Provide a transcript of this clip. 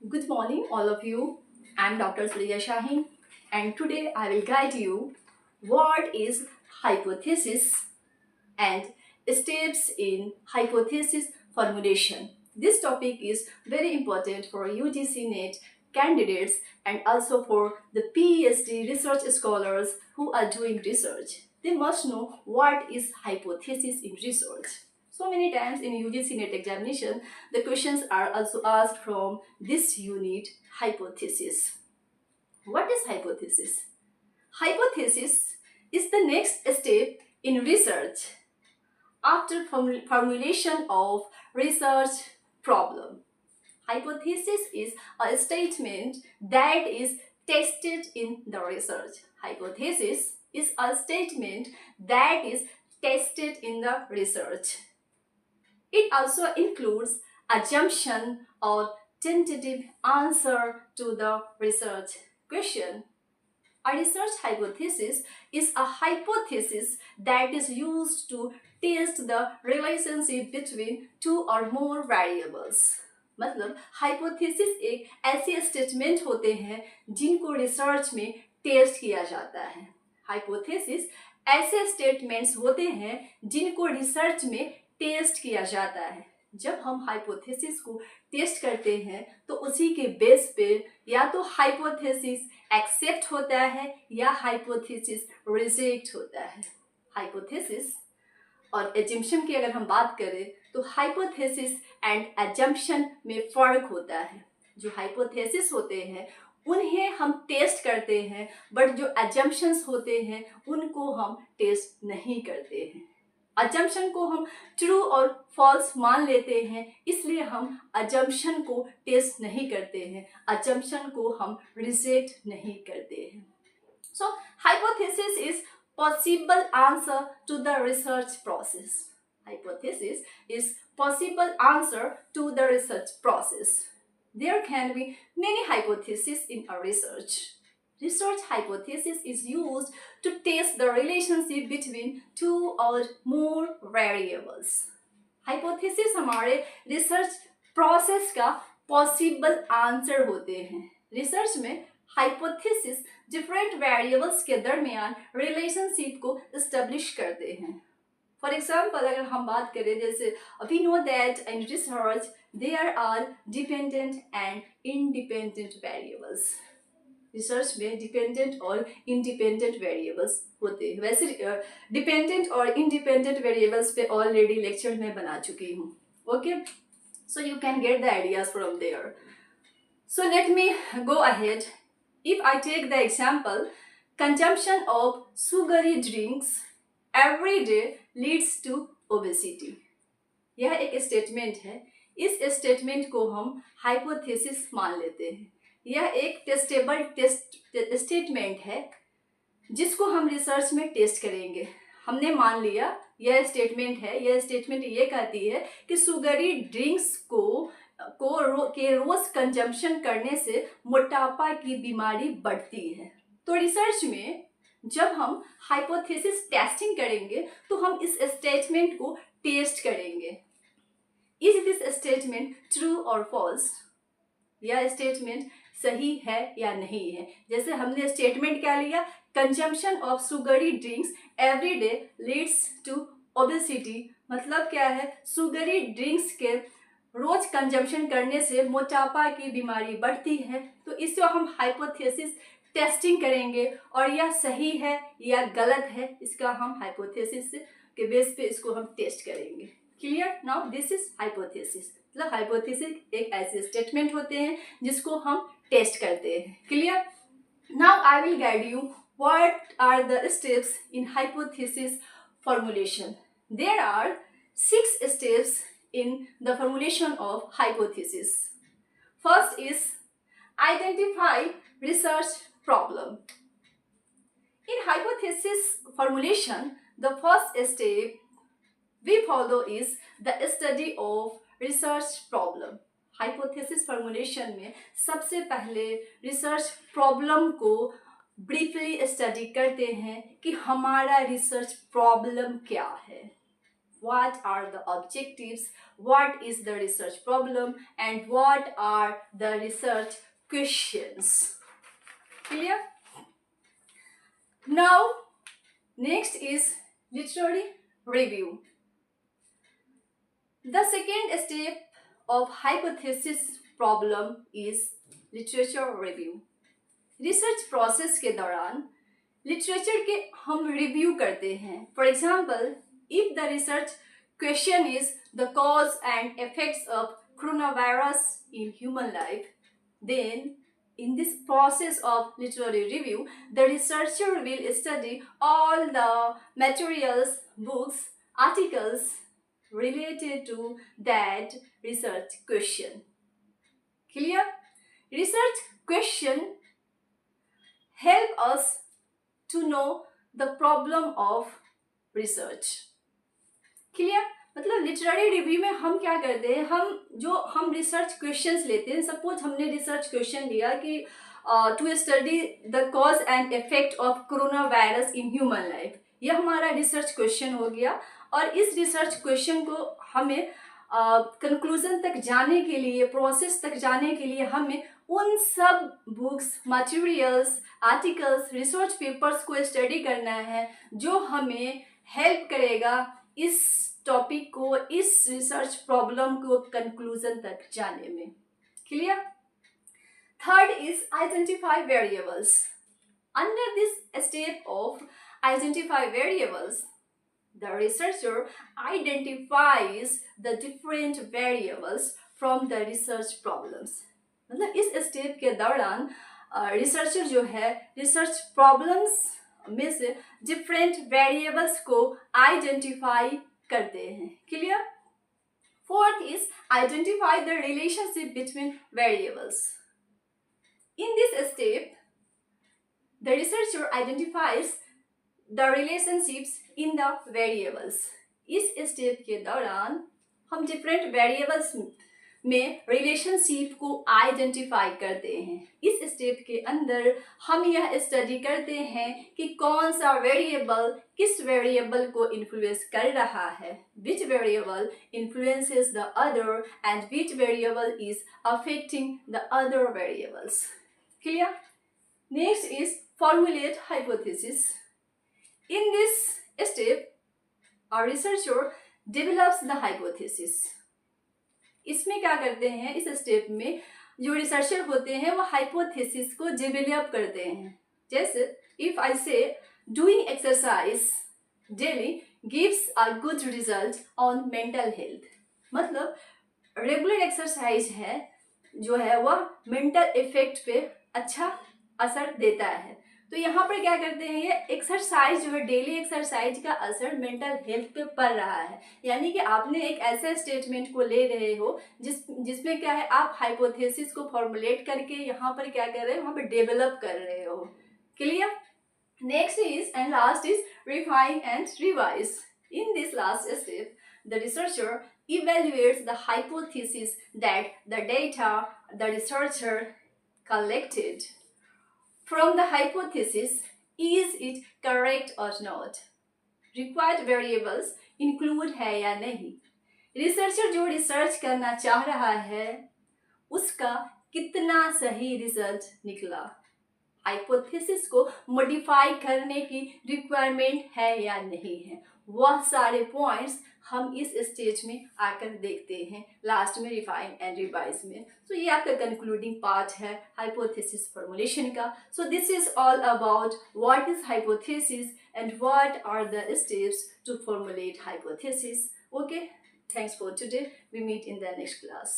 Good morning, all of you. I'm Dr. Surya Shahin, and today I will guide you what is hypothesis and steps in hypothesis formulation. This topic is very important for UGC NET candidates and also for the PhD research scholars who are doing research. They must know what is hypothesis in research. So many times in UGC NET examination, the questions are also asked from this unit, hypothesis. What is hypothesis? Hypothesis is the next step in research after formulation of research problem. Hypothesis is a statement that is tested in the research. Hypothesis is a statement that is tested in the research. It also includes assumption or tentative answer to the research question. A research hypothesis is a hypothesis that is used to test the relationship between two or more variables. मतलब hypothesis एक ऐसे statement होते हैं जिनको research में test किया जाता है. हाइपोथेसिस ऐसे स्टेटमेंट्स होते हैं जिनको रिसर्च में टेस्ट किया जाता है. जब हम हाइपोथेसिस को टेस्ट करते हैं तो उसी के बेस पे या तो हाइपोथेसिस एक्सेप्ट होता है या हाइपोथेसिस रिजेक्ट होता है. हाइपोथेसिस और एजम्पशन की अगर हम बात करें तो हाइपोथेसिस एंड एजम्पशन में फ़र्क होता है. जो हाइपोथेसिस होते हैं उन्हें हम टेस्ट करते हैं, बट जो एजम्पशंस होते हैं उनको हम टेस्ट नहीं करते हैं. अजम्पशन को हम ट्रू और फॉल्स मान लेते हैं, इसलिए हम अजम्पशन को टेस्ट नहीं करते हैं, अजम्पशन को हम रिजेक्ट नहीं करते हैं. So hypothesis is possible answer to the research process. Hypothesis is possible answer to the research process. There can be many hypotheses in a research. Research hypothesis is used to test the relationship between two or more variables. Hypothesis हमारे research process का possible answer होते हैं. Research में hypothesis different variables के दरमियान relationship को establish करते हैं. फॉर एग्जाम्पल अगर हम बात करें, जैसे we know that in research there are dependent and independent variables. Research में डिपेंडेंट और इंडिपेंडेंट वेरिएबल्स होते हैं. वैसे डिपेंडेंट और इंडिपेंडेंट वेरिएबल्स पे ऑलरेडी लेक्चर में बना चुकी हूँ. Okay, so you can get the ideas from there. So let me go ahead. If I take the example, consumption of sugary drinks every day leads to obesity. यह एक statement है. इस statement को हम हाइपोथेसिस मान लेते हैं. यह एक टेस्टेबल स्टेटमेंट है जिसको हम रिसर्च में टेस्ट करेंगे. हमने मान लिया यह स्टेटमेंट है. यह स्टेटमेंट ये कहती है कि सुगरी ड्रिंक्स के रोज कंजम्पशन करने से मोटापा की बीमारी बढ़ती है. तो रिसर्च में जब हम हाइपोथेसिस टेस्टिंग करेंगे तो हम इस स्टेटमेंट को टेस्ट करेंगे. इज दिस स्टेटमेंट ट्रू और फॉल्स? यह स्टेटमेंट सही है या नहीं है. जैसे हमने स्टेटमेंट क्या लिया, consumption of sugary drinks every day leads to obesity. मतलब क्या है, सुगरी ड्रिंक्स के रोज कंजम्पशन करने से मोटापा की बीमारी बढ़ती है. तो इससे हम हाइपोथेसिस टेस्टिंग करेंगे और यह सही है या गलत है, इसका हम हाइपोथेसिस के बेस पे इसको हम टेस्ट करेंगे. Clear? Now this is hypothesis. मतलब हाइपोथेसिस एक ऐसे स्टेटमेंट होते हैं जिसको हम टेस्ट करते हैं. Clear? Now I will guide you what are the steps in hypothesis formulation. There are 6 steps in the formulation of hypothesis. First is identify research problem. In hypothesis formulation, the first step we follow is the study of research problem. Hypothesis formulation में सबसे पहले research problem को briefly study करते हैं कि हमारा research problem क्या है. what are the objectives, what is the research problem, and what are the research questions. Clear? Now, next is literary review. The second step of hypothesis problem is literature review. Research process के दौरान literature के हम review करते हैं. For example, if the research question is the cause and effects of coronavirus in human life, then in this process of literary review, the researcher will study all the materials, books, articles related to that research question. Clear? Research question help us to know the problem of research. Clear? मतलब literary review में हम क्या करते हैं, हम research questions लेते हैं. Suppose हमने रिसर्च क्वेश्चन लिया कि to study the cause and effect of corona virus in human life. यह हमारा रिसर्च क्वेश्चन हो गया. और इस रिसर्च क्वेश्चन को हमें कंक्लूजन तक जाने के लिए, प्रोसेस तक जाने के लिए हमें उन सब books, materials, articles, research papers को स्टडी करना है जो हमें हेल्प करेगा इस टॉपिक को, इस रिसर्च प्रॉब्लम को कंक्लूजन तक जाने में. Clear? Third is identify variables. Under this step of identify variables, the researcher identifies the different variables from the research problems. मतलब इस स्टेप के दौरान रिसर्चर जो है रिसर्च प्रॉब्लम्स में से डिफरेंट वेरिएबल्स को आइडेंटिफाई करते हैं. Clear? Fourth is identify the relationship between variables. In this step the researcher identifies the relationships in the variables. इस स्टेप के दौरान हम डिफरेंट वेरिएबल्स में रिलेशनशिप को आइडेंटिफाई करते हैं. इस स्टेप के अंदर हम यह स्टडी करते हैं कि कौन सा वेरिएबल किस वेरिएबल को इन्फ्लुएंस कर रहा है, which variable influences the other and which variable is affecting the other variables. Clear? Next is formulate hypothesis. In this step, a researcher develops the hypothesis. इसमें क्या करते हैं, इस स्टेप में जो रिसर्चर होते हैं वो हाइपोथेसिस को डेवलप करते हैं. जैसे इफ आई से doing exercise daily gives a good result on mental health. मतलब रेगुलर एक्सरसाइज है जो है वह मेंटल इफेक्ट पे अच्छा असर देता है. तो यहाँ पर क्या करते हैं, ये एक्सरसाइज जो है, डेली एक्सरसाइज का असर मेंटल हेल्थ पे पड़ रहा है. यानी कि आपने एक ऐसे स्टेटमेंट को ले रहे हो जिसमें क्या है, आप हाइपोथेसिस को फॉर्मुलेट करके यहाँ पर क्या कर रहे हो, वहाँ पर डेवलप कर रहे हो. Clear? Next is and last is refine and revise. In this last step the researcher evaluates the hypothesis that the data the researcher collected. From the hypothesis, is it correct or not? Required variables include है या नहीं? Researcher जो research करना चाह रहा है उसका कितना सही रिजल्ट निकला? हाइपोथेसिस को मॉडिफाई करने की रिक्वायरमेंट है या नहीं है? वह सारे पॉइंट्स हम इस स्टेज में आकर देखते हैं, लास्ट में रिफाइन एंड रिवाइज में. सो ये आपका कंक्लूडिंग पार्ट है हाइपोथेसिस फॉर्मुलेशन का. So this is all about what is hypothesis and what are the steps to formulate hypothesis. Okay, thanks for today. We meet in the next class.